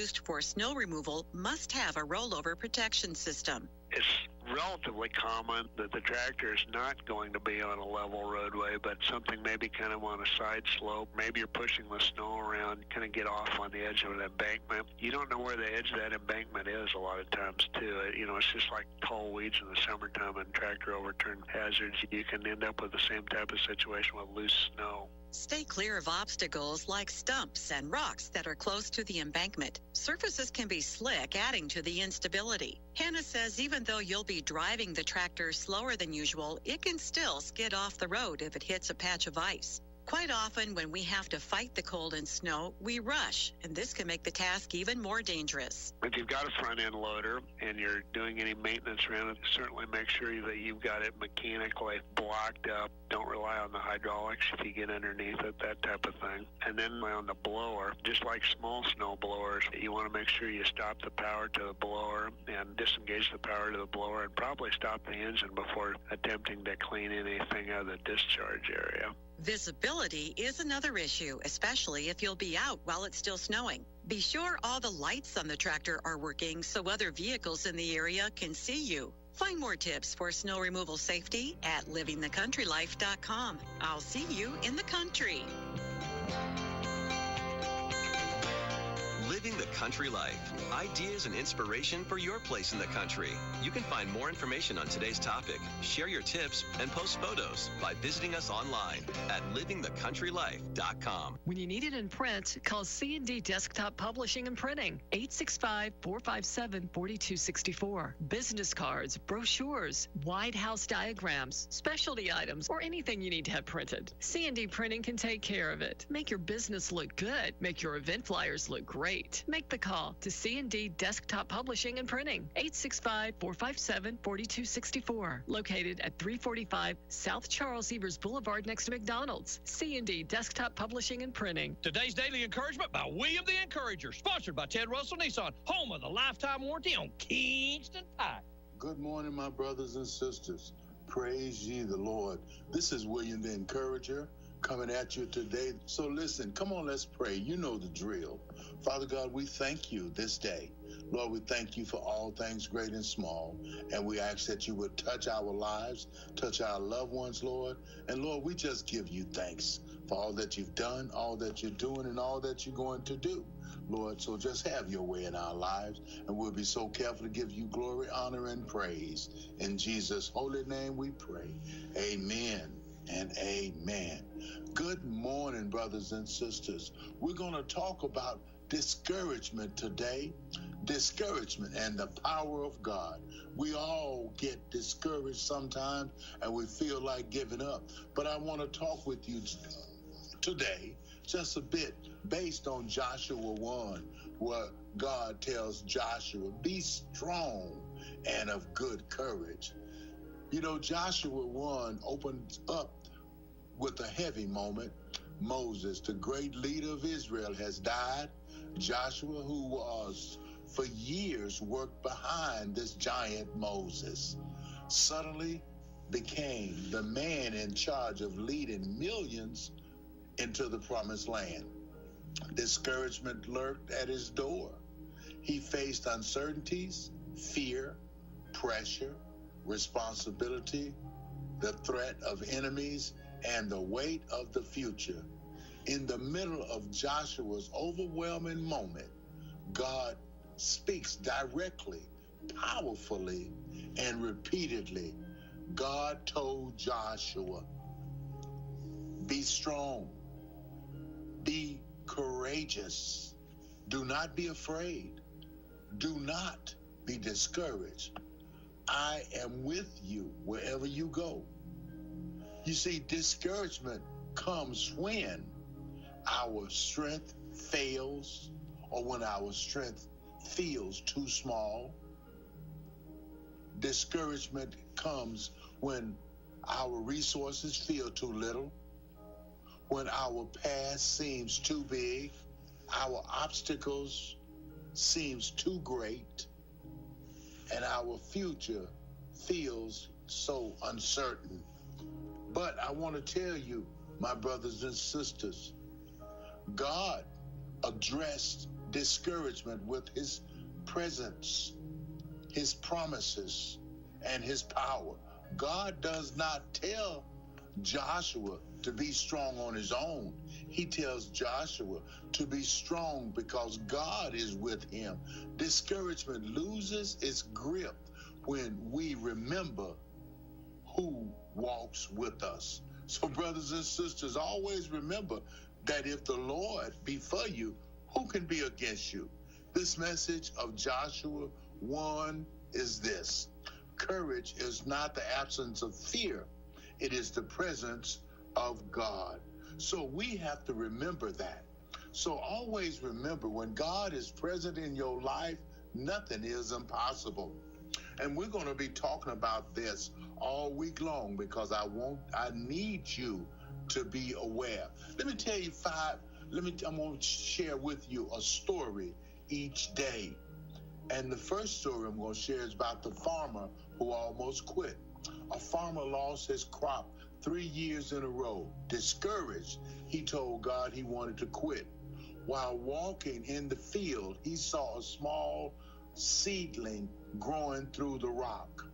used for snow removal must have a rollover protection system. It's relatively common that the tractor is not going to be on a level roadway, but something maybe kind of on a side slope. Maybe you're pushing the snow around, kind of get off on the edge of an embankment. You don't know where the edge of that embankment is a lot of times, too. It's just like tall weeds in the summertime and tractor overturn hazards. You can end up with the same type of situation with loose snow. Stay clear of obstacles like stumps and rocks that are close to the embankment. Surfaces can be slick, adding to the instability. Hannah says even though you'll be driving the tractor slower than usual, it can still skid off the road if it hits a patch of ice. Quite often, when we have to fight the cold and snow, we rush, and this can make the task even more dangerous. If you've got a front-end loader and you're doing any maintenance around it, certainly make sure that you've got it mechanically blocked up. Don't rely on the hydraulics if you get underneath it, that type of thing. And then on the blower, just like small snow blowers, you want to make sure you stop the power to the blower and disengage the power to the blower and probably stop the engine before attempting to clean anything out of the discharge area. Visibility is another issue, especially if you'll be out while it's still snowing. Be sure all the lights on the tractor are working so other vehicles in the area can see you. Find more tips for snow removal safety at livingthecountrylife.com. I'll see you in the country. Living the Country Life. Ideas and inspiration for your place in the country. You can find more information on today's topic, share your tips, and post photos by visiting us online at livingthecountrylife.com. When you need it in print, call C&D Desktop Publishing and Printing, 865-457-4264. Business cards, brochures, wide house diagrams, specialty items, or anything you need to have printed. C&D Printing can take care of it. Make your business look good. Make your event flyers look great. Make the call to C&D Desktop Publishing and Printing, 865-457-4264. Located at 345 South Charles Evers Boulevard next to McDonald's. C&D Desktop Publishing and Printing. Today's Daily Encouragement by William the Encourager, sponsored by Ted Russell Nissan, home of the lifetime warranty on Kingston Pike. Good morning, my brothers and sisters. Praise ye the Lord. This is William the Encourager coming at you today. So listen, come on, let's pray. You know the drill. Father God, we thank you this day. Lord, we thank you for all things great and small. And we ask that you would touch our lives, touch our loved ones, Lord. And Lord, we just give you thanks for all that you've done, all that you're doing, and all that you're going to do. Lord, so just have your way in our lives, and we'll be so careful to give you glory, honor, and praise. In Jesus' holy name we pray. Amen and amen. Good morning, brothers and sisters. We're going to talk about discouragement today. Discouragement and the power of God. We all get discouraged sometimes, and we feel like giving up. But I want to talk with you today just a bit based on Joshua 1, where God tells Joshua, be strong and of good courage. You know, Joshua 1 opens up with a heavy moment. Moses, the great leader of Israel, has died. Joshua, who was for years worked behind this giant Moses, suddenly became the man in charge of leading millions into the promised land. Discouragement lurked at his door. He faced uncertainties, fear, pressure, responsibility, the threat of enemies, and the weight of the future. In the middle of Joshua's overwhelming moment, God speaks directly, powerfully, and repeatedly. God told Joshua, be strong, be courageous, do not be afraid, do not be discouraged. I am with you wherever you go. You see, discouragement comes when our strength fails or when our strength feels too small. Discouragement comes when our resources feel too little, when our past seems too big, our obstacles seems too great, and our future feels so uncertain. But I want to tell you, my brothers and sisters, God addressed discouragement with his presence, his promises, and his power. God does not tell Joshua to be strong on his own. He tells Joshua to be strong because God is with him. Discouragement loses its grip when we remember who walks with us. So, brothers and sisters, always remember that if the Lord be for you, who can be against you? This message of Joshua 1 is this: courage is not the absence of fear. It is the presence of God. So we have to remember that. So always remember, when God is present in your life, nothing is impossible. And we're going to be talking about this all week long because I need you to be aware. Let me tell you I'm going to share with you a story each day. And the first story I'm going to share is about the farmer who almost quit. A farmer lost his crop 3 years in a row. Discouraged, he told God he wanted to quit. While walking in the field, he saw a small seedling growing through the rock.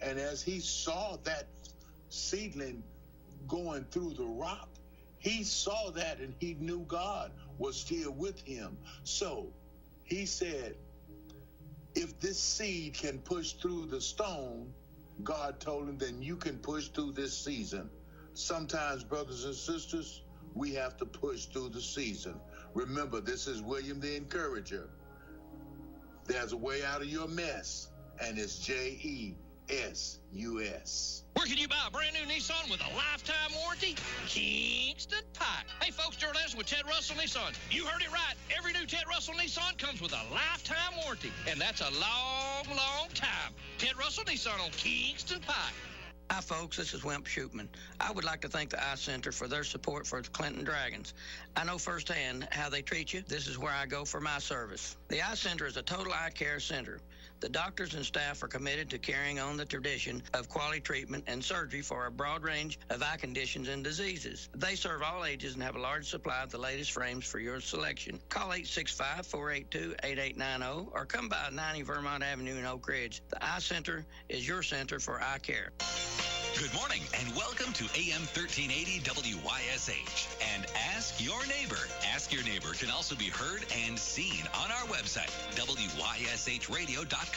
And as he saw that seedling going through the rock, he saw that and he knew God was still with him. So he said, if this seed can push through the stone, God told him, then you can push through this season. Sometimes, brothers and sisters, we have to push through the season. Remember, this is William the Encourager. There's a way out of your mess, and it's JESUS. Where can you buy a brand new Nissan with a lifetime warranty? Kingston Pike. Hey, folks, Gerald Anderson with Ted Russell Nissan. You heard it right. Every new Ted Russell Nissan comes with a lifetime warranty, and that's a long, long time. Ted Russell Nissan on Kingston Pike. Hi, folks. This is Wimp Shootman. I would like to thank the Eye Center for their support for the Clinton Dragons. I know firsthand how they treat you. This is where I go for my service. The Eye Center is a total eye care center. The doctors and staff are committed to carrying on the tradition of quality treatment and surgery for a broad range of eye conditions and diseases. They serve all ages and have a large supply of the latest frames for your selection. Call 865-482-8890 or come by 90 Vermont Avenue in Oak Ridge. The Eye Center is your center for eye care. Good morning and welcome to AM 1380 WYSH and Ask Your Neighbor. Ask Your Neighbor can also be heard and seen on our website, WYSHradio.com.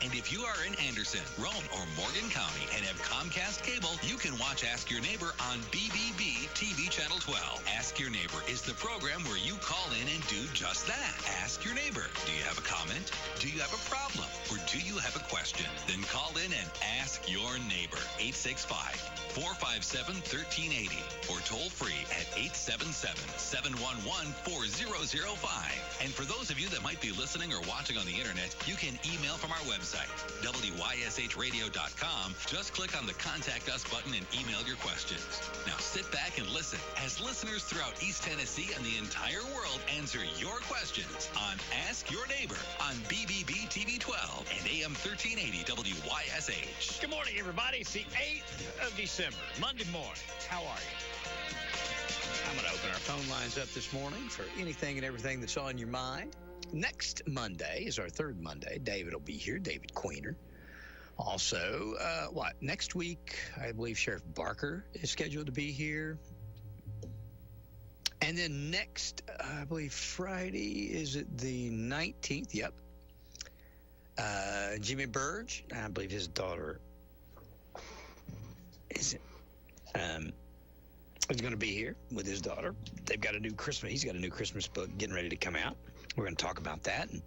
And if you are in Anderson, Rome, or Morgan County and have Comcast cable, you can watch Ask Your Neighbor on BBB TV Channel 12. Ask Your Neighbor is the program where you call in and do just that. Ask Your Neighbor. Do you have a comment? Do you have a problem? Or do you have a question? Then call in and ask your neighbor. 865-457-1380 or toll free at 877-711-4005. And for those of you that might be listening or watching on the internet, you can email from our website, WYSHradio.com. Just click on the Contact Us button and email your questions. Now sit back and listen as listeners throughout East Tennessee and the entire world answer your questions on Ask Your Neighbor on BBB TV 12 and AM 1380 WYSH. Good morning, everybody. It's the 8th of December, Monday morning. How are you? I'm going to open our phone lines up this morning for anything and everything that's on your mind. Next Monday is our third Monday. David will be here, David Queener. Also, next week, I believe Sheriff Barker is scheduled to be here. And then next, I believe Friday, is it the 19th? Yep. Jimmy Burge, I believe his daughter is going to be here with his daughter. They've got he's got a new Christmas book getting ready to come out. We're going to talk about that and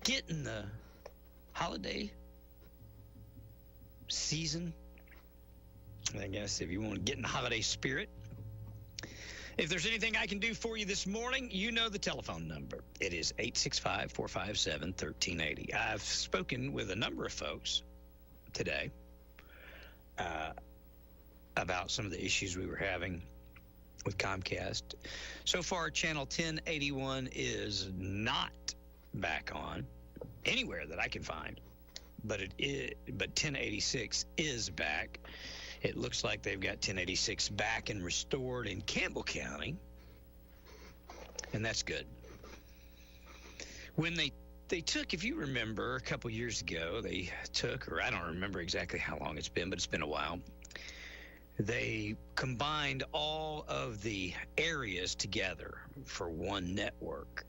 getting the holiday season. I guess if you want to get in the holiday spirit. If there's anything I can do for you this morning, you know the telephone number. It is 865-457-1380. I've spoken with a number of folks today about some of the issues we were having with Comcast. So far, channel 1081 is not back on anywhere that I can find, but 1086 is back. It looks like they've got 1086 back and restored in Campbell County, and that's good. When they took, if you remember, a couple years ago, they took, or I don't remember exactly how long it's been, but it's been a while. They combined all of the areas together for one network,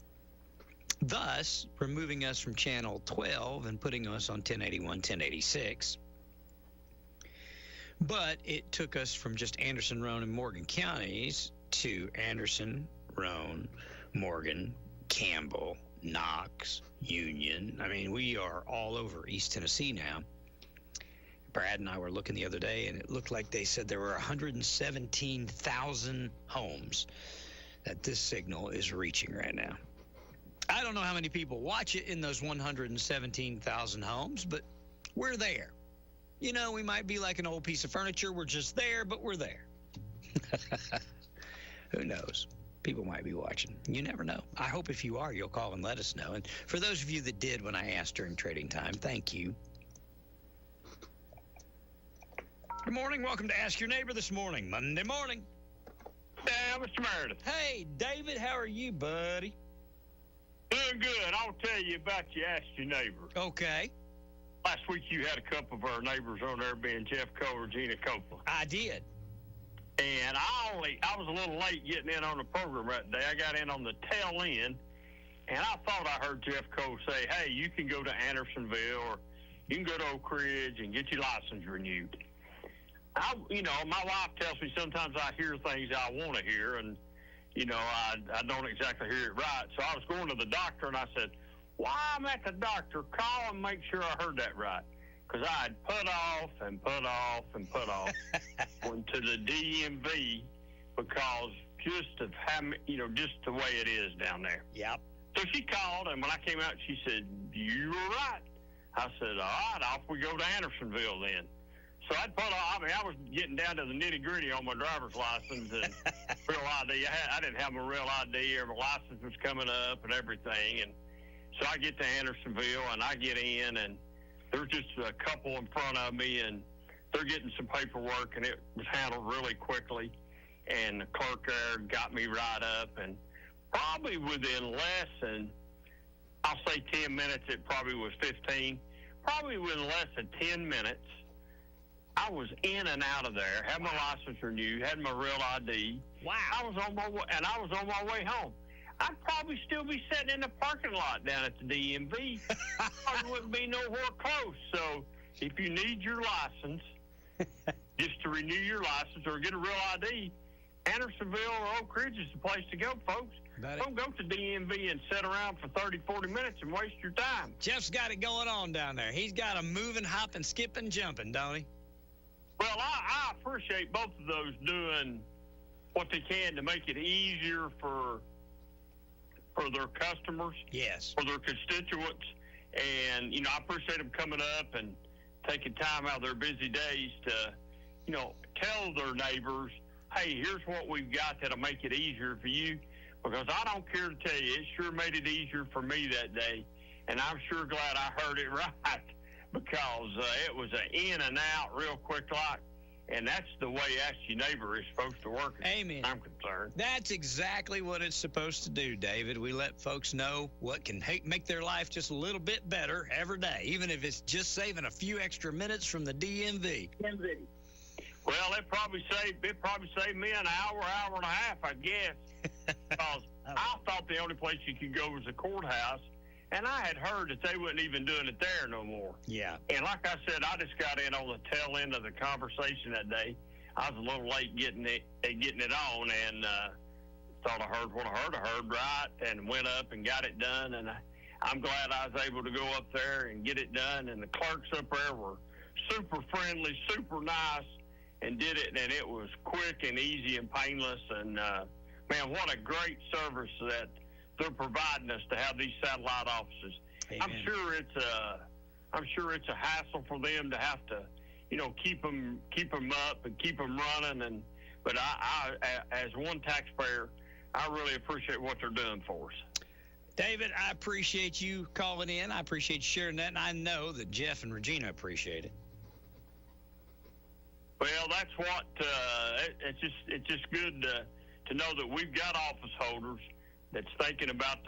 thus removing us from channel 12 and putting us on 1081, 1086. But it took us from just Anderson, Roane, and Morgan counties to Anderson, Roane, Morgan, Campbell, Knox, Union. I mean, we are all over East Tennessee now. Brad and I were looking the other day, and it looked like they said there were 117,000 homes that this signal is reaching right now. I don't know how many people watch it in those 117,000 homes, but we're there. You know, we might be like an old piece of furniture. We're just there, but we're there. Who knows? People might be watching. You never know. I hope if you are, you'll call and let us know. And for those of you that did when I asked during trading time, thank you. Good morning. Welcome to Ask Your Neighbor this morning, Monday morning. Yeah, Mr. Meredith. Hey, David, how are you, buddy? Doing good. I'll tell you about you Ask Your Neighbor. Okay. Last week you had a couple of our neighbors on there being Jeff Cole and Gina Copeland. I did. And I was a little late getting in on the program that day. I got in on the tail end, and I thought I heard Jeff Cole say, hey, you can go to Andersonville or you can go to Oak Ridge and get your license renewed. My wife tells me sometimes I hear things I want to hear, and, I don't exactly hear it right. So I was going to the doctor, and I said, while I'm at the doctor, call and make sure I heard that right. Because I had put off went to the DMV because just of how, just the way it is down there. Yep. So she called, and when I came out, she said, you were right. I said, all right, off we go to Andersonville then. So I'd put off, I was getting down to the nitty-gritty on my driver's license and real ID. I didn't have my real ID, or my license was coming up and everything. And so I get to Andersonville, and I get in, and there's just a couple in front of me, and they're getting some paperwork, and it was handled really quickly. And the clerk there got me right up, and probably within less than, I'll say 10 minutes, it probably was 15, probably within less than 10 minutes, I was in and out of there, had my license renewed, had my real ID. Wow. I was on my way, and I was on my way home. I'd probably still be sitting in the parking lot down at the DMV. I wouldn't be nowhere close. So if you need your license, just to renew your license or get a real ID, Andersonville or Oak Ridge is the place to go, folks. Don't go to DMV and sit around for 30, 40 minutes and waste your time. Jeff's got it going on down there. He's got them moving, hopping, skipping, jumping, don't he? Well, I appreciate both of those doing what they can to make it easier for their customers, yes, for their constituents. And, I appreciate them coming up and taking time out of their busy days to, tell their neighbors, hey, here's what we've got that'll make it easier for you. Because I don't care to tell you, it sure made it easier for me that day. And I'm sure glad I heard it right, because it was an in and out real quick like. And that's the way Ask Your Neighbor is supposed to work. Amen. I'm concerned. That's exactly what it's supposed to do, David. We let folks know what can make their life just a little bit better every day, even if it's just saving a few extra minutes from the DMV. Well, it probably saved me an hour and a half, I guess. Because I thought the only place you could go was the courthouse. And I had heard that they wasn't even doing it there no more. Yeah. And like I said, I just got in on the tail end of the conversation that day. I was a little late getting it on, and thought I heard what I heard right, and went up and got it done. And I'm glad I was able to go up there and get it done. And the clerks up there were super friendly, super nice, and did it. And it was quick and easy and painless. And man, what a great service that they're providing us to have these satellite offices. Amen. I'm sure it's a hassle for them to have to, keep them up and keep them running. But I, as one taxpayer, I really appreciate what they're doing for us. David, I appreciate you calling in. I appreciate you sharing that, and I know that Jeff and Regina appreciate it. Well, that's what it's just good to know that we've got office holders that's thinking about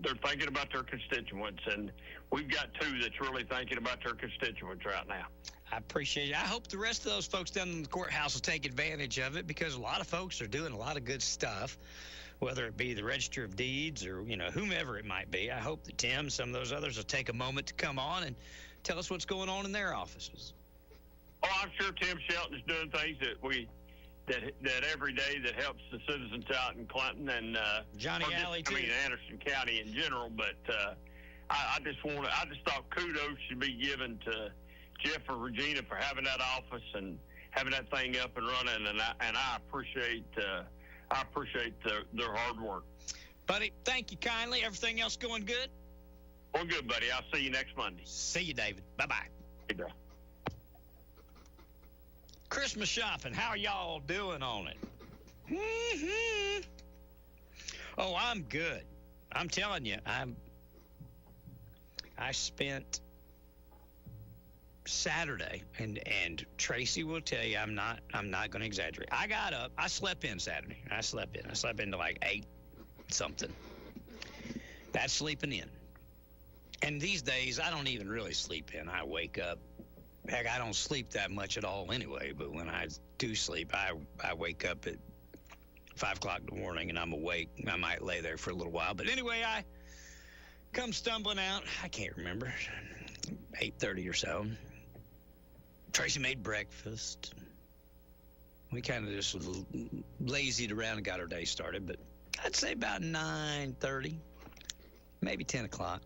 they're thinking about their constituents, and we've got 2 that's really thinking about their constituents right now. I appreciate it. I hope the rest of those folks down in the courthouse will take advantage of it, because a lot of folks are doing a lot of good stuff, whether it be the Register of Deeds or, whomever it might be. I hope that Tim, some of those others, will take a moment to come on and tell us what's going on in their offices. Oh, I'm sure Tim Shelton is doing things that every day that helps the citizens out in Clinton and Anderson County in general. But I just thought kudos should be given to Jeff and Regina for having that office and having that thing up and running, and I appreciate their hard work. Buddy, thank you kindly. Everything else going good? Well, good, buddy. I'll see you next Monday. See you, David. Bye-bye. Hey, bro. Christmas shopping, how y'all doing on it? Mm-hmm. Oh, I'm good. I'm telling you, I spent Saturday, and Tracy will tell you I'm not going to exaggerate. I got up. I slept in Saturday. I slept in to like 8 something. That's sleeping in. And these days, I don't even really sleep in. I wake up. Heck, I don't sleep that much at all anyway, but when I do sleep, I wake up at 5 o'clock in the morning, and I'm awake. I might lay there for a little while. But anyway, I come stumbling out. I can't remember, 8:30 or so. Tracy made breakfast. We kind of just lazied around and got our day started, but I'd say about 9:30, maybe 10 o'clock.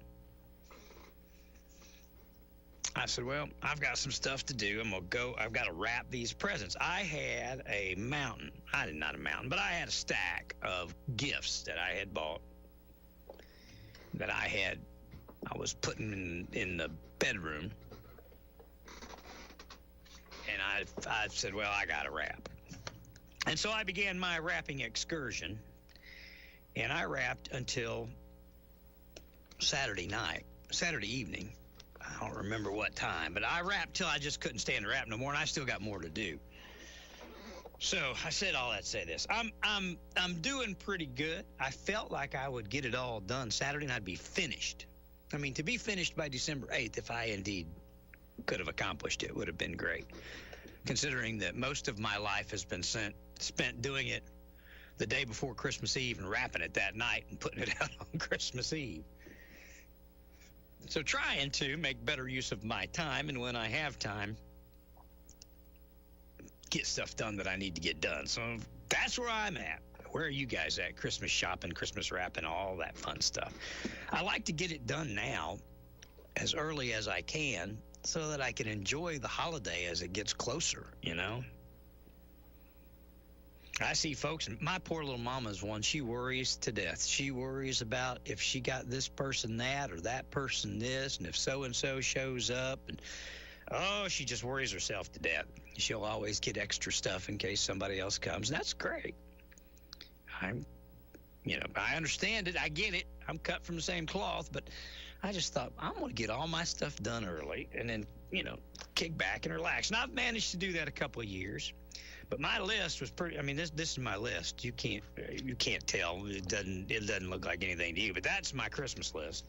I said, well, I've got some stuff to do. I'm going to go. I've got to wrap these presents. I had a mountain. Not a mountain, but I had a stack of gifts that I had bought that I was putting in the bedroom. And I said, well, I got to wrap. And so I began my wrapping excursion. And I wrapped until Saturday evening. I don't remember what time, but I wrapped till I just couldn't stand to wrap no more, and I still got more to do. So I said all that to say this. I'm doing pretty good. I felt like I would get it all done Saturday and I'd be finished. I mean, to be finished by December 8th, if I indeed could have accomplished it, would have been great, considering that most of my life has been spent doing it the day before Christmas Eve and wrapping it that night and putting it out on Christmas Eve. So trying to make better use of my time, and when I have time, get stuff done that I need to get done. So that's where I'm at. Where are you guys at? Christmas shopping, Christmas wrapping, all that fun stuff. I like to get it done now, as early as I can, so that I can enjoy the holiday as it gets closer, I see folks, and my poor little mama's one, she worries to death. She worries about if she got this person that or that person this, and if so-and-so shows up. And she just worries herself to death. She'll always get extra stuff in case somebody else comes. And that's great. I understand it. I get it. I'm cut from the same cloth, but I just thought, I'm going to get all my stuff done early and then, kick back and relax. And I've managed to do that a couple of years. But my list was pretty. I mean, this is my list. You can't tell. It doesn't look like anything to you. But that's my Christmas list.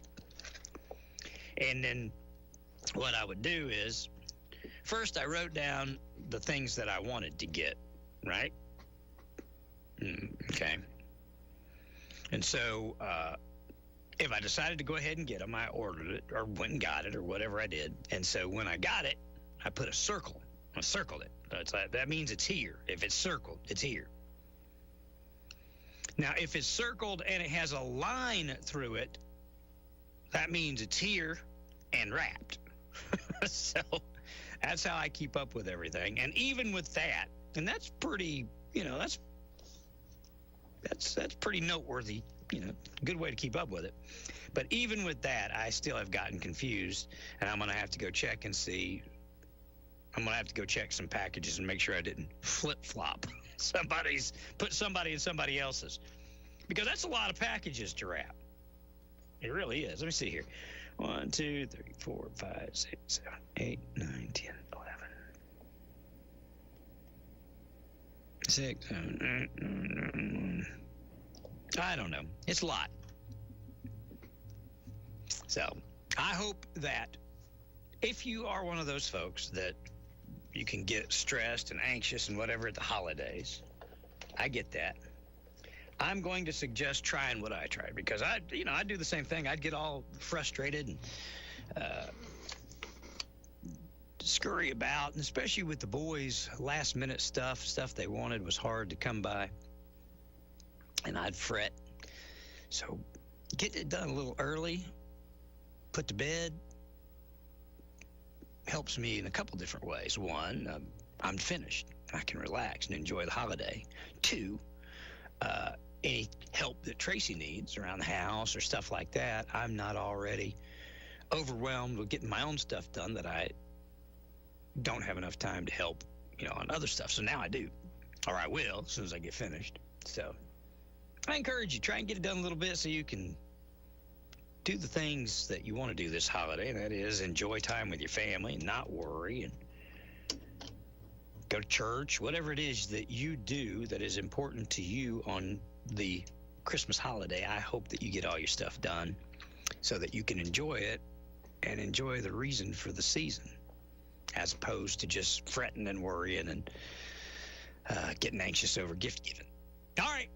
And then what I would do is, first I wrote down the things that I wanted to get. Right. Okay. And so if I decided to go ahead and get them, I ordered it or went and got it or whatever I did. And so when I got it, I put a circle. I circled it. That means it's here. If it's circled, it's here. Now, if it's circled and it has a line through it, that means it's here and wrapped. So that's how I keep up with everything. And even with that, and that's pretty, that's pretty noteworthy, good way to keep up with it. But even with that, I still have gotten confused, and I'm going to have to go check and see. I'm going to have to go check some packages and make sure I didn't flip-flop put somebody in somebody else's. Because that's a lot of packages to wrap. It really is. Let me see here. 1, 2, 3, 4, 5, 6, 7, 8, 9, 10, 11. 6, 7, 8, 9. I don't know. It's a lot. So I hope that if you are one of those folks that you can get stressed and anxious and whatever at the holidays, I get that. I'm going to suggest trying what I tried, because I do the same thing. I'd get all frustrated and scurry about, and especially with the boys, last minute stuff they wanted was hard to come by, and I'd fret. So getting it done a little early, put to bed, helps me in a couple different ways. One, I'm finished. I can relax and enjoy the holiday. Two, any help that Tracy needs around the house or stuff like that, I'm not already overwhelmed with getting my own stuff done that I don't have enough time to help, on other stuff. So now I do, or I will as soon as I get finished. So I encourage you, try and get it done a little bit so you can do the things that you want to do this holiday, and that is enjoy time with your family and not worry, and go to church, whatever it is that you do that is important to you on the Christmas holiday. I hope that you get all your stuff done so that you can enjoy it and enjoy the reason for the season, as opposed to just fretting and worrying and getting anxious over gift giving. All right.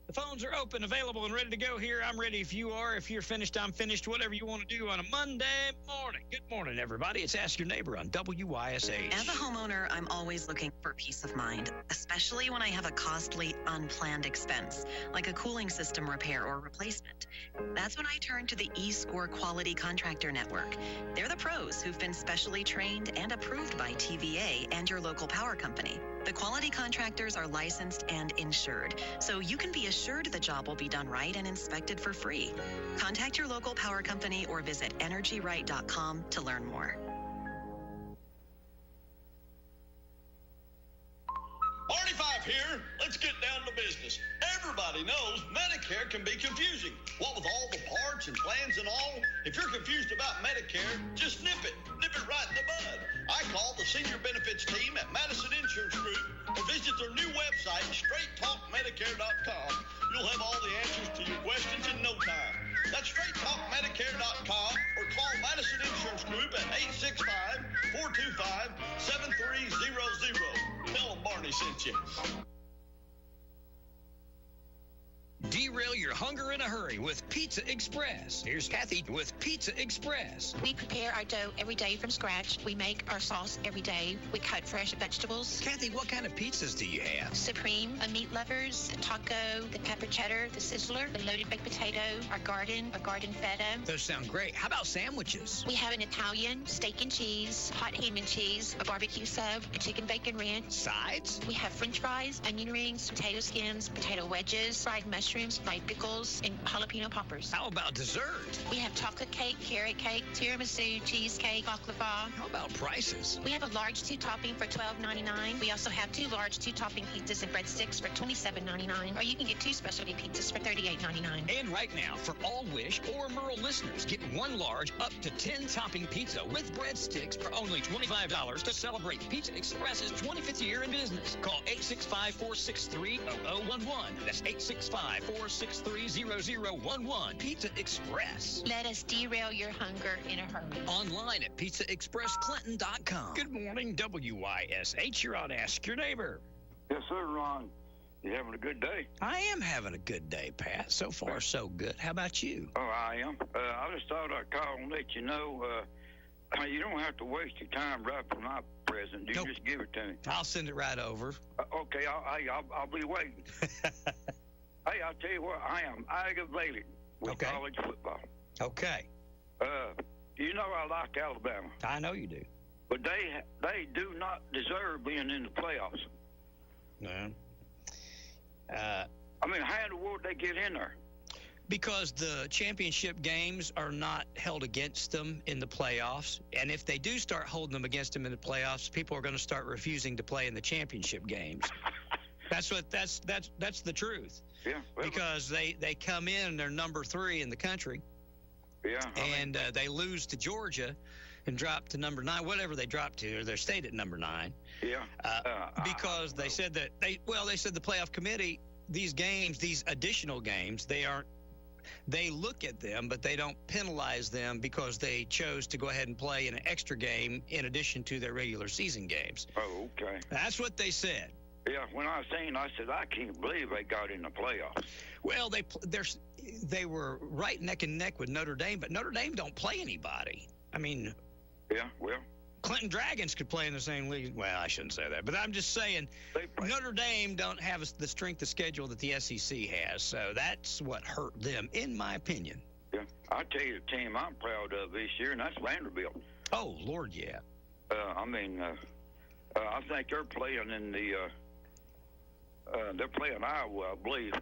The phones are open, available, and ready to go here. I'm ready if you are. If you're finished, I'm finished. Whatever you want to do on a Monday morning. Good morning, everybody. It's Ask Your Neighbor on WYSH. As a homeowner, I'm always looking for peace of mind, especially when I have a costly, unplanned expense, like a cooling system repair or replacement. That's when I turn to the eScore Quality Contractor Network. They're the pros who've been specially trained and approved by TVA and your local power company. The quality contractors are licensed and insured, so you can be assured the job will be done right and inspected for free. Contact your local power company or visit energyright.com to learn more. Party Five here. Let's get down to business. Everybody knows Medicare can be confusing. What with all the parts and plans and all, if you're confused about Medicare, just nip it right in the bud. I call the senior benefits team at Madison Insurance Group or visit their new website, straighttalkmedicare.com. You'll have all the answers to your questions in no time. That's straighttalkmedicare.com or call Madison Insurance Group at 865-425-7300. Tell them Barney sent you. Derail your hunger in a hurry with Pizza Express. Here's Kathy with Pizza Express. We prepare our dough every day from scratch. We make our sauce every day. We cut fresh vegetables. Kathy, what kind of pizzas do you have? Supreme, a meat lovers, the taco, the pepper cheddar, the sizzler, the loaded baked potato, our garden feta. Those sound great. How about sandwiches? We have an Italian, steak and cheese, hot ham and cheese, a barbecue sub, a chicken bacon ranch. Sides? We have french fries, onion rings, potato skins, potato wedges, fried mushrooms, fried pickles, and jalapeno poppers. How about dessert? We have chocolate cake, carrot cake, tiramisu, cheesecake, baklava. How about prices? We have a large 2-topping for $12.99. We also have 2 large 2-topping pizzas and breadsticks for $27.99. Or you can get 2 specialty pizzas for $38.99. And right now, for all WYSH or Merle listeners, get 1 large up to 10-topping pizza with breadsticks for only $25 to celebrate Pizza Express's 25th year in business. Call 865-463-0011. That's 865-463-0011. Pizza Express. Let us derail your hunger in a hurry. Online at pizzaexpressclinton.com. Good morning, WYSH. You're on Ask Your Neighbor. Yes, sir, Ron. You having a good day? I am having a good day, Pat. So far, so good. How about you? Oh, I am. I just thought I'd call and let you know you don't have to waste your time wrapping my present. You just give it to me. I'll send it right over. Okay, I'll be waiting. Hey, I'll tell you what, I am aggravated with college football. Okay. You know I like Alabama. I know you do. But they do not deserve being in the playoffs. No. I mean, how in the world they get in there? Because the championship games are not held against them in the playoffs, and if they do start holding them against them in the playoffs, people are going to start refusing to play in the championship games. That's the truth. Yeah. Well, because they come in, they're number 3 in the country. Yeah. And they lose to Georgia and drop to number 9, whatever they drop to, or they're stayed at number 9. Yeah. Because they said that they said the playoff committee, these games, these additional games, they aren't they look at them, but they don't penalize them because they chose to go ahead and play an extra game in addition to their regular season games. Oh, okay. That's what they said. Yeah, when I seen, I said, I can't believe they got in the playoffs. Well, they were right neck and neck with Notre Dame, but Notre Dame don't play anybody. I mean, yeah, well, Clinton Dragons could play in the same league. Well, I shouldn't say that, but I'm just saying Notre Dame don't have the strength of schedule that the SEC has, so that's what hurt them, in my opinion. Yeah, I tell you, the team I'm proud of this year, and that's Vanderbilt. Oh, Lord, yeah. I think they're playing in the. They're playing Iowa, I believe.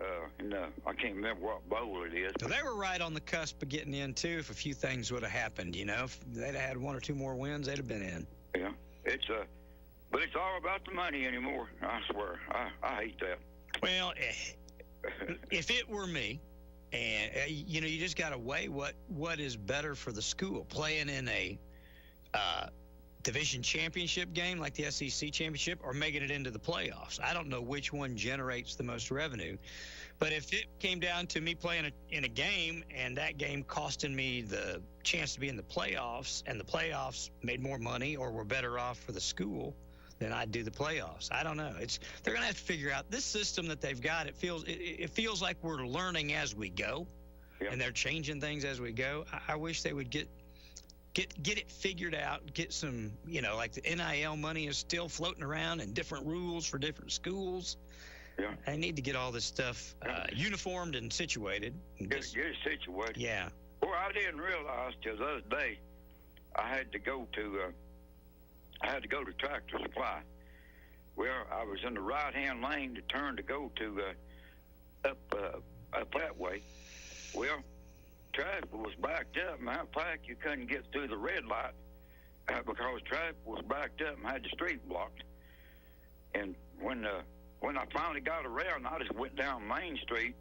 I can't remember what bowl it is. They were right on the cusp of getting in, too, if a few things would have happened. You know, if they'd have had one or two more wins, they'd have been in. Yeah. But it's all about the money anymore, I swear. I hate that. Well, if it were me, and, you just got to weigh what is better for the school. Playing in a division championship game like the SEC championship or making it into the playoffs. I don't know which one generates the most revenue, but if it came down to me playing in a game and that game costing me the chance to be in the playoffs and the playoffs made more money or were better off for the school, then I'd do the playoffs. I don't know. They're going to have to figure out this system that they've got. It feels like we're learning as we go, and they're changing things as we go. I wish they would get it figured out, get some, like the NIL money is still floating around and different rules for different schools. Yeah. I need to get all this stuff uniformed and situated. Get it situated. Yeah. Well, I didn't realize till the other day I had to go to Tractor Supply. Well, I was in the right-hand lane to turn to go to up that way. Well, traffic was backed up. Matter of fact, you couldn't get through the red light because traffic was backed up and had the street blocked. And when I finally got around, I just went down Main Street.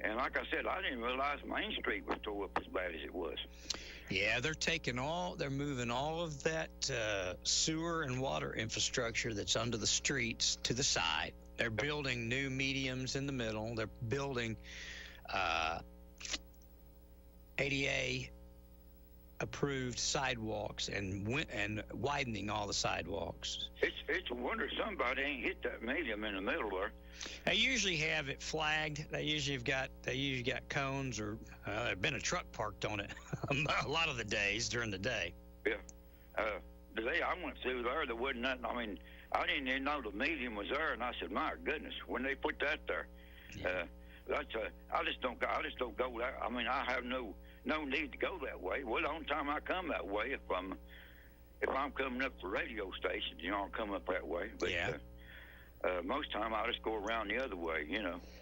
And like I said, I didn't realize Main Street was tore up as bad as it was. Yeah, they're moving all of that sewer and water infrastructure that's under the streets to the side. They're building new mediums in the middle. They're building ADA approved sidewalks and widening all the sidewalks. It's a wonder somebody ain't hit that medium in the middle there. They usually have it flagged. They usually got cones, or there's been a truck parked on it a lot of the days during the day. Yeah. The day I went through there wasn't nothing. I mean, I didn't even know the medium was there, and I said, my goodness, when they put that there, I just don't go that. I mean, I have no need to go that way. Well, the only time I come that way if I'm coming up to the radio station, I'll come up that way. But, most time I just go around the other way,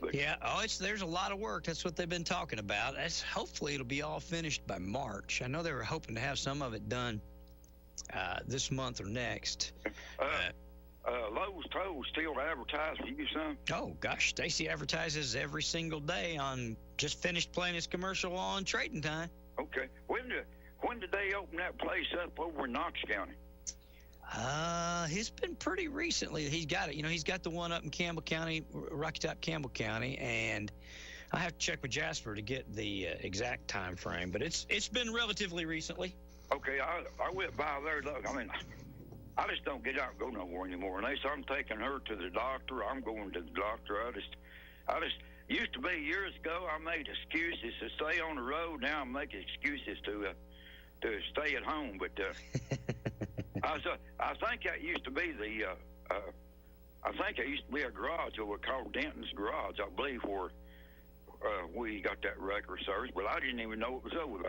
But, there's a lot of work. That's what they've been talking about. Hopefully it'll be all finished by March. I know they were hoping to have some of it done this month or next. Lowe's Toll still advertise for you, son? Oh, gosh, Stacy advertises every single day on just finished playing his commercial on Trading Time. Okay. When did they open that place up over in Knox County? It's been pretty recently. He's got it. He's got the one up in Campbell County, Rocky Top, Campbell County, and I have to check with Jasper to get the exact time frame, but it's been relatively recently. Okay, I went by there. Look, I mean, I just don't get out and go nowhere anymore. Unless I'm taking her to the doctor, I'm going to the doctor. I just used to be years ago, I made excuses to stay on the road. Now I'm making excuses to stay at home. But I think that used to be a garage over called Denton's Garage, I believe, where we got that record service. But I didn't even know it was over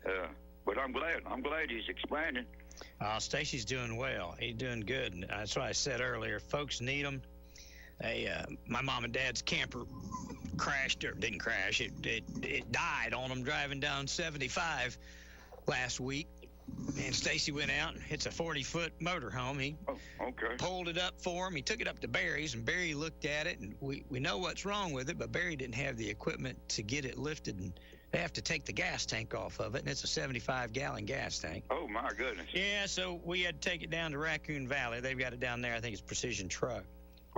there. But I'm glad he's expanding. Stacy's doing well. He's doing good. And that's what I said earlier. Folks need them. My mom and dad's camper didn't crash. It died on them driving down 75 last week. And Stacy went out, and it's a 40-foot motorhome. He pulled it up for him. He took it up to Barry's, and Barry looked at it, and we know what's wrong with it, but Barry didn't have the equipment to get it lifted, and they have to take the gas tank off of it, and it's a 75-gallon gas tank. Oh, my goodness. Yeah, so we had to take it down to Raccoon Valley. They've got it down there. I think it's Precision Truck.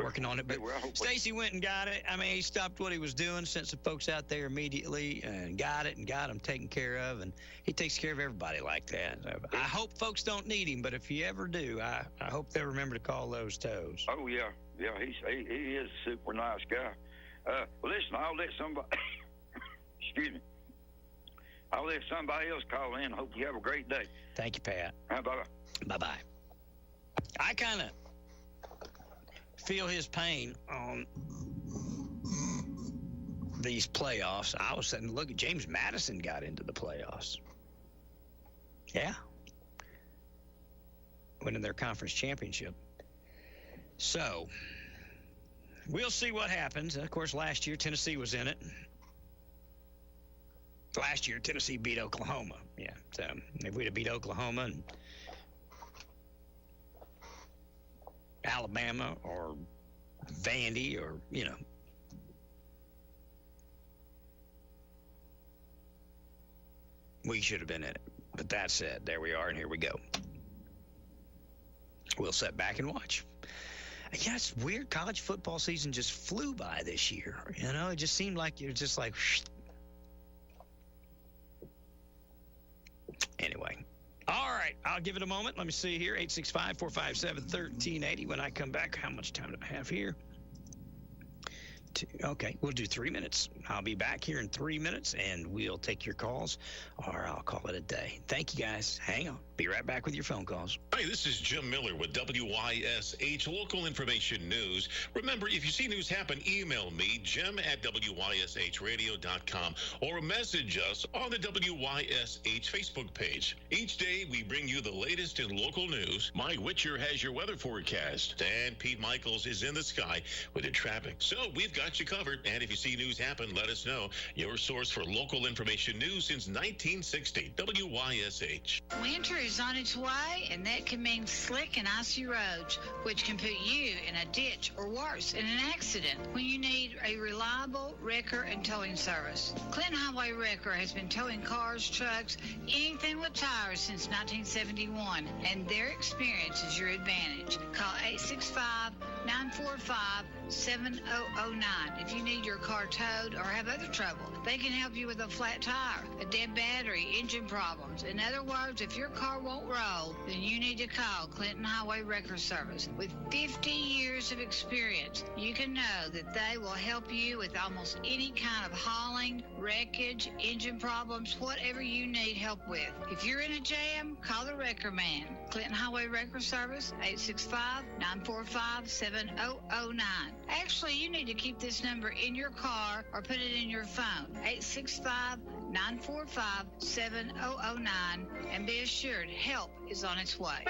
working on it. But Stacy went and got it. I mean, he stopped what he was doing, sent some folks out there immediately and got them taken care of. And he takes care of everybody like that. So I hope folks don't need him, but if you ever do, I hope they'll remember to call those toes. Oh, yeah. Yeah, he is a super nice guy. Listen, I'll let somebody, excuse me, I'll let somebody else call in. Hope you have a great day. Thank you, Pat. Bye-bye. Bye-bye. I kind of feel his pain on these playoffs. I was saying, look, James Madison got into the playoffs. Yeah. Winning their conference championship. So, we'll see what happens. Of course, last year, Tennessee was in it. Last year, Tennessee beat Oklahoma. Yeah, so if we'd have beat Oklahoma and Alabama or Vandy or, we should have been in it. But that said, there we are, and here we go. We'll sit back and watch. Yeah, it's weird. College football season just flew by this year. It just seemed like you're just like... Anyway. All right, I'll give it a moment. Let me see here. 865-457-1380. When I come back, how much time do I have here? Okay, we'll do 3 minutes. I'll be back here in 3 minutes, and we'll take your calls, or I'll call it a day. Thank you, guys. Hang on. Be right back with your phone calls. Hi, this is Jim Miller with WYSH Local Information News. Remember, if you see news happen, email me, jim@wysHradio.com, or message us on the WYSH Facebook page. Each day, we bring you the latest in local news. Mike Witcher has your weather forecast, and Pete Michaels is in the sky with the traffic. So we've got you covered, and if you see news happen, let us know. Your source for local information news since 1960, WYSH. Winter is on its way, and that can mean slick and icy roads, which can put you in a ditch or worse, in an accident when you need a reliable wrecker and towing service. Clinton Highway Wrecker has been towing cars, trucks, anything with tires since 1971, and their experience is your advantage. Call 865-945-7009 if you need your car towed or have other trouble. They can help you with a flat tire, a dead battery, engine problems. In other words, if your car won't roll, then you need to call Clinton Highway Wrecker Service. With 50 years of experience, you can know that they will help you with almost any kind of hauling, wreckage, engine problems, whatever you need help with. If you're in a jam, call the Wrecker Man. Clinton Highway Wrecker Service, 865-945-7009. Actually, you need to keep this number in your car or put it in your phone, 865-945-7009, and be assured help is on its way.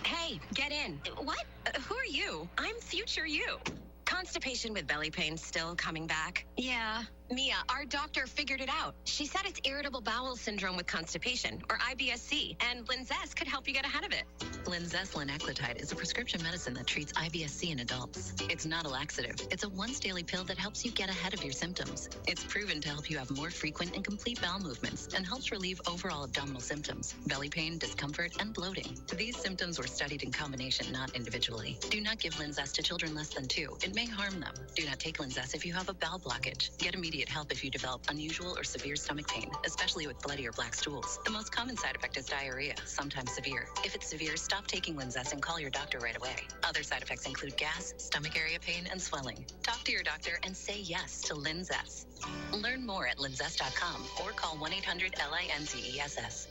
Hey, get in. What? Who are you? I'm future you. Constipation with belly pain still coming back? Yeah. Mia, our doctor figured it out. She said it's irritable bowel syndrome with constipation, or IBS-C, and Linzess could help you get ahead of it. Linzess linaclotide is a prescription medicine that treats IBS-C in adults. It's not a laxative. It's a once-daily pill that helps you get ahead of your symptoms. It's proven to help you have more frequent and complete bowel movements and helps relieve overall abdominal symptoms, belly pain, discomfort, and bloating. These symptoms were studied in combination, not individually. Do not give Linzess to children less than 2. It may harm them. Do not take Linzess if you have a bowel blockage. Get immediate help if you develop unusual or severe stomach pain, especially with bloody or black stools. The most common side effect is diarrhea, sometimes severe. If it's severe, stop taking Linzess and call your doctor right away. Other side effects include gas, stomach area pain, and swelling. Talk to your doctor and say yes to Linzess. Learn more at linzess.com or call 1-800-LINZESS.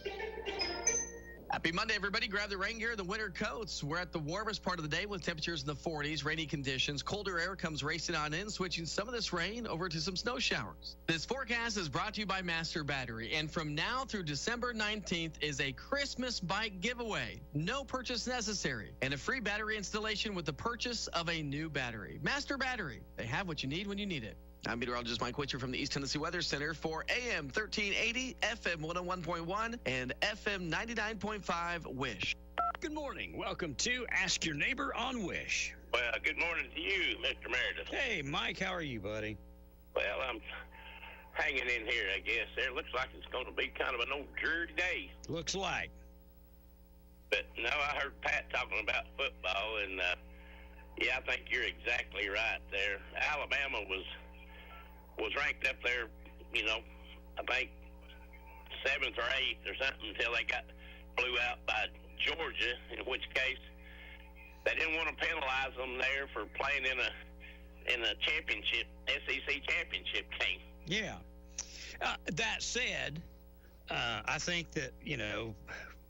Happy Monday, everybody. Grab the rain gear and the winter coats. We're at the warmest part of the day with temperatures in the 40s, rainy conditions. Colder air comes racing on in, switching some of this rain over to some snow showers. This forecast is brought to you by Master Battery, and from now through December 19th is a Christmas bike giveaway. No purchase necessary, and a free battery installation with the purchase of a new battery. Master Battery. They have what you need when you need it. I'm meteorologist Mike Witcher from the East Tennessee Weather Center for AM 1380, FM 101.1, and FM 99.5 WYSH. Good morning. Welcome to Ask Your Neighbor on WYSH. Well, good morning to you, Mr. Meredith. Hey, Mike, how are you, buddy? Well, I'm hanging in here, I guess. There looks like it's going to be kind of an old dreary day. Looks like. But no, I heard Pat talking about football, and Yeah, I think you're exactly right there. Alabama was ranked up there, I think 7th or 8th or something until they got blew out by Georgia, in which case they didn't want to penalize them there for playing in a championship, SEC championship game. Yeah. That said, I think that,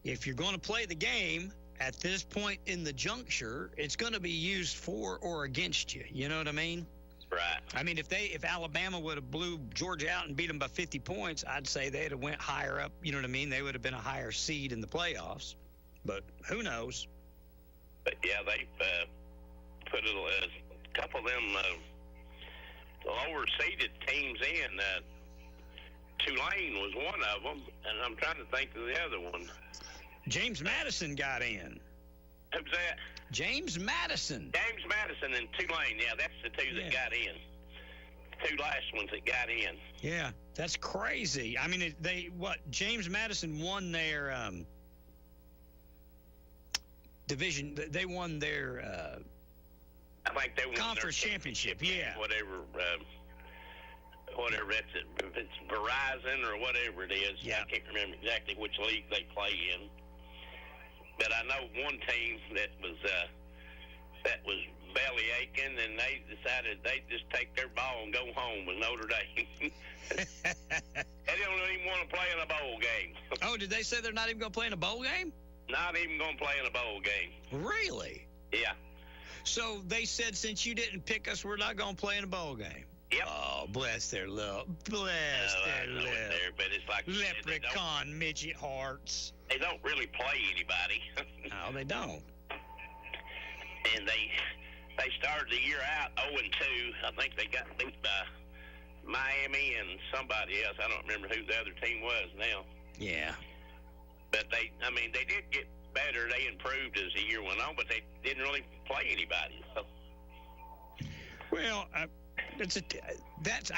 if you're going to play the game at this point in the juncture, it's going to be used for or against you. You know what I mean? Right. I mean, if Alabama would have blew Georgia out and beat them by 50 points, I'd say they'd have went higher up. You know what I mean? They would have been a higher seed in the playoffs. But who knows? But yeah, they put a couple of them lower seeded teams in. Tulane was one of them, and I'm trying to think of the other one. James Madison got in. Who's that? James Madison. James Madison and Tulane. Yeah, that's the two that got in. The two last ones that got in. Yeah, that's crazy. I mean, James Madison won their division. They won their I think they won conference their championship. Yeah. Whatever that's it. If it's Verizon or whatever it is. Yeah. I can't remember exactly which league they play in. But I know one team that was belly aching, and they decided they'd just take their ball and go home with Notre Dame. They don't even want to play in a bowl game. Oh, did they say they're not even going to play in a bowl game? Not even going to play in a bowl game. Really? Yeah. So they said, since you didn't pick us, we're not going to play in a bowl game. Yep. Oh, bless their love. Bless their love. There, but it's like leprechaun midget hearts. They don't really play anybody. No, they don't. And they started the year out 0-2. I think they got beat by Miami and somebody else. I don't remember who the other team was now. Yeah. But they did get better. They improved as the year went on, but they didn't really play anybody. So. Well, I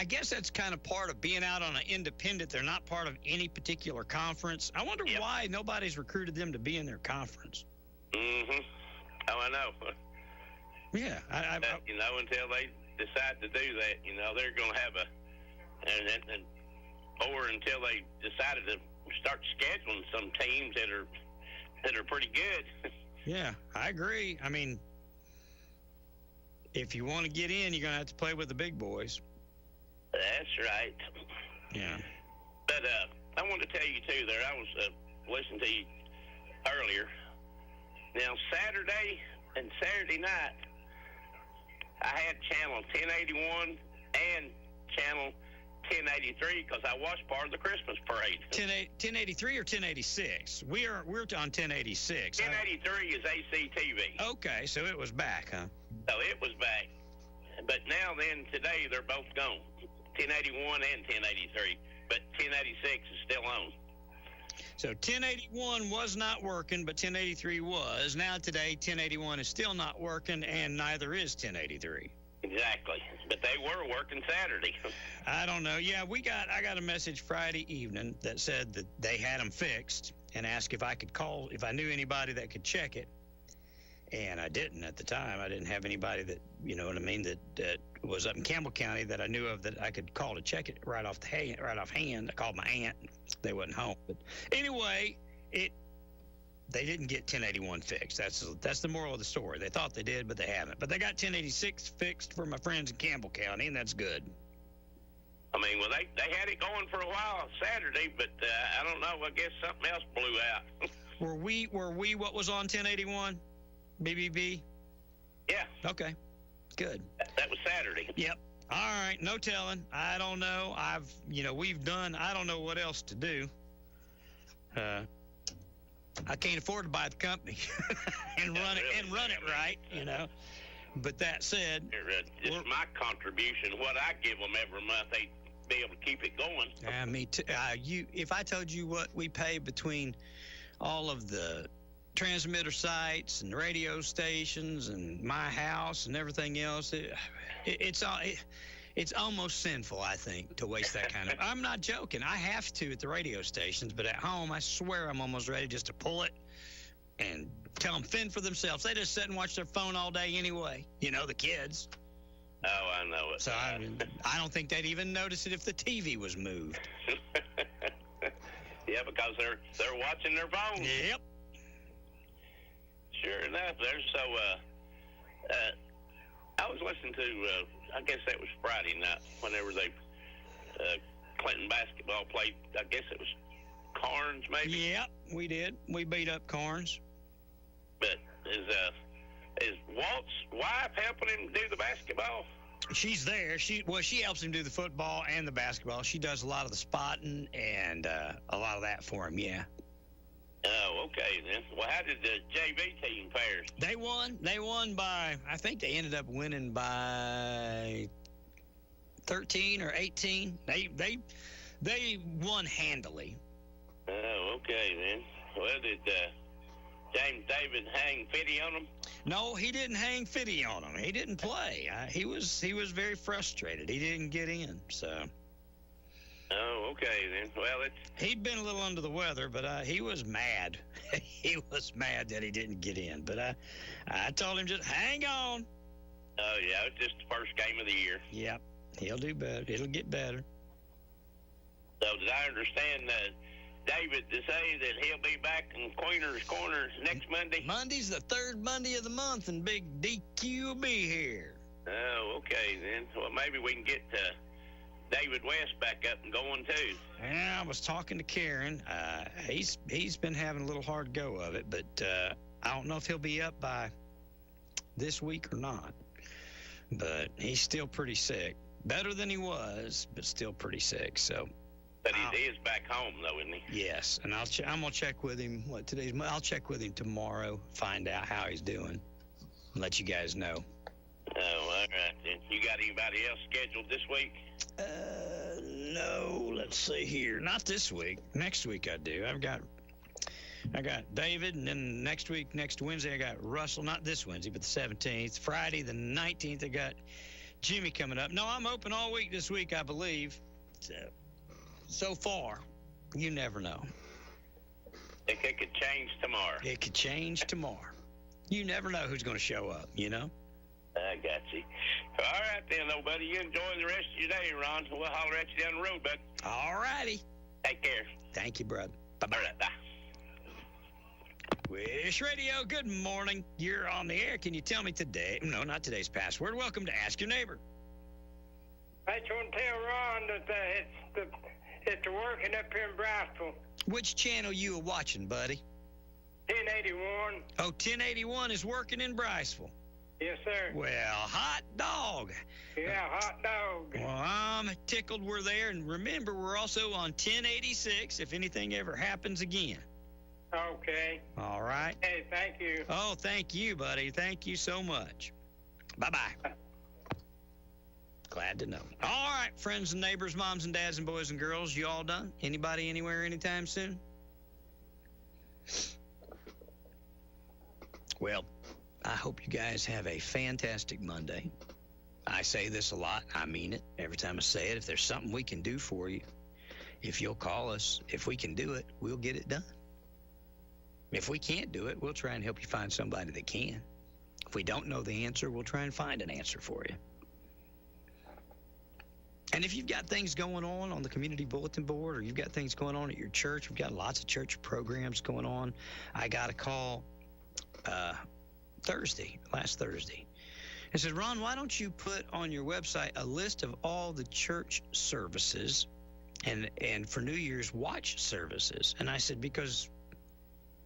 guess that's kind of part of being out on an independent. They're not part of any particular conference. I wonder why nobody's recruited them to be in their conference. Mm-hmm. Oh, I know. Yeah. Until they decide to do that, they're going to have or until they decided to start scheduling some teams that are pretty good. Yeah, I agree. I mean, if you want to get in, you're going to have to play with the big boys. That's right. Yeah. But I wanted to tell you, too, there, I was listening to you earlier. Now, Saturday and Saturday night, I had channel 1081 and channel 1083 because I watched part of the Christmas parade. 1083 or 1086? We're on 1086. 1083 is ACTV. Okay, so it was back, huh? So it was back. But now then, today, they're both gone. 1081 and 1083. But 1086 is still on. So 1081 was not working, but 1083 was. Now today, 1081 is still not working, and neither is 1083. Exactly. But they were working Saturday. I don't know. Yeah, I got a message Friday evening that said that they had them fixed and asked if I could call, if I knew anybody that could check it. And I didn't at the time. I didn't have anybody that, you know what I mean, that was up in Campbell County that I knew of that I could call to check it right off hand. I called my aunt. They wasn't home. But anyway, they didn't get 1081 fixed. That's the moral of the story. They thought they did, but they haven't. But they got 1086 fixed for my friends in Campbell County, and that's good. I mean, well, they had it going for a while Saturday, but I don't know. I guess something else blew out. Were we what was on 1081? BBB? Yeah. Okay. Good. That was Saturday. Yep. All right. No telling. I don't know. We've done, I don't know what else to do. I can't afford to buy the company and run it right, But that said, just my contribution, what I give them every month, they be able to keep it going. Me too. If I told you what we pay between all of the transmitter sites and radio stations and my house and everything else, it's almost sinful, I think, to waste that kind of. I'm not joking. I have to at the radio stations, but at home, I swear I'm almost ready just to pull it and tell them fend for themselves. They just sit and watch their phone all day anyway. You know, the kids. Oh, I know it. So I don't think they'd even notice it if the TV was moved. Yeah, because they're watching their phones. Yep. Sure enough, I was listening to, I guess that was Friday night, whenever they, Clinton basketball played, I guess it was Carnes, maybe? Yep, we did. We beat up Carnes. But is Walt's wife helping him do the basketball? She's there. She helps him do the football and the basketball. She does a lot of the spotting and a lot of that for him, yeah. Oh, okay, then. Well, how did the JV team fare? They won. They won by, I think they ended up winning by 13 or 18. They won handily. Oh, okay, then. Well, did James David hang 50 on them? No, he didn't hang 50 on him. He didn't play. He was very frustrated. He didn't get in, so. Oh, okay, then. Well, he'd been a little under the weather, but he was mad. He was mad that he didn't get in. But I told him just hang on. Oh, yeah, it's just the first game of the year. Yep, he'll do better. It'll get better. So did I understand David to say that he'll be back in Queener's Corner next Monday? Monday's the third Monday of the month, and Big DQ will be here. Oh, okay, then. Well, maybe we can get David West back up and going, too. Yeah, I was talking to Karen. He's been having a little hard go of it, but I don't know if he'll be up by this week or not. But he's still pretty sick. Better than he was, but still pretty sick, so. But he is back home, though, isn't he? Yes, and I'm going to check with him. I'll check with him tomorrow, find out how he's doing, and let you guys know. Oh, all right, then. You got anybody else scheduled this week? No, let's see here. Not this week. Next week I do. I got David, and then next Wednesday, I got Russell. Not this Wednesday, but the 17th. Friday, the 19th, I got Jimmy coming up. No, I'm open all week this week, I believe. So far, you never know. It could change tomorrow. It could change tomorrow. You never know who's going to show up, you know? I got you. All right, then, though, buddy. You enjoy the rest of your day, Ron. We'll holler at you down the road, bud. All righty. Take care. Thank you, brother. Bye-bye. All right, bye. WYSH Radio, good morning. You're on the air. Can you tell me today? No, not today's password. Welcome to Ask Your Neighbor. I just want to tell Ron that it's working up here in Brownsville. Which channel you are watching, buddy? 1081. Oh, 1081 is working in Briceville. Yes, sir. Well, hot dog. Yeah, hot dog. Well, I'm tickled we're there. And remember, we're also on 1086 if anything ever happens again. Okay. All right. Hey, thank you. Oh, thank you, buddy. Thank you so much. Bye-bye. Glad to know. All right, friends and neighbors, moms and dads and boys and girls, you all done? Anybody, anywhere, anytime soon? Well, I hope you guys have a fantastic Monday. I say this a lot. I mean it. Every time I say it, if there's something we can do for you, if you'll call us, if we can do it, we'll get it done. If we can't do it, we'll try and help you find somebody that can. If we don't know the answer, we'll try and find an answer for you. And if you've got things going on the community bulletin board, or you've got things going on at your church, we've got lots of church programs going on. I got a call last Thursday. It said, Ron, why don't you put on your website a list of all the church services and for New Year's watch services? And I said, because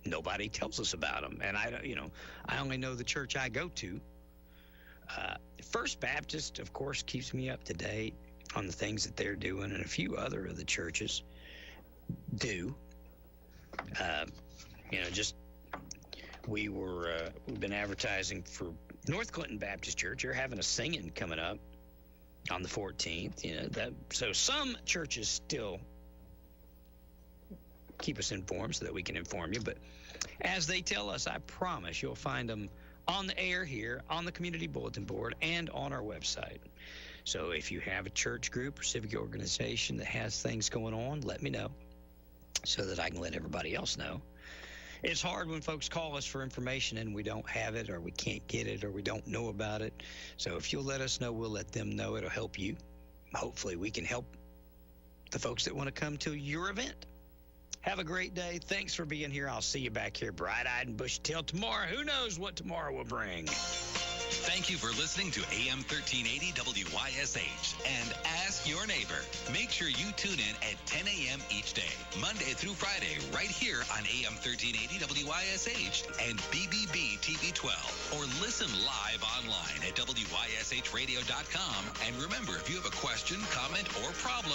nobody tells us about them. And I only know the church I go to. First Baptist, of course, keeps me up to date on the things that they're doing, and a few other of the churches do. We've been advertising for North Clinton Baptist Church. They're having a singing coming up on the 14th. So some churches still keep us informed so that we can inform you. But as they tell us, I promise you'll find them on the air here, on the community bulletin board, and on our website. So if you have a church group or civic organization that has things going on, let me know so that I can let everybody else know. It's hard when folks call us for information and we don't have it, or we can't get it, or we don't know about it. So if you'll let us know, we'll let them know. It'll help you. Hopefully we can help the folks that want to come to your event. Have a great day. Thanks for being here. I'll see you back here bright-eyed and bushy-tailed tomorrow. Who knows what tomorrow will bring? Thank you for listening to AM 1380 WYSH and Ask Your Neighbor. Make sure you tune in at 10 a.m. each day, Monday through Friday, right here on AM 1380 WYSH and BBB TV 12. Or listen live online at WYSHradio.com. And remember, if you have a question, comment, or problem,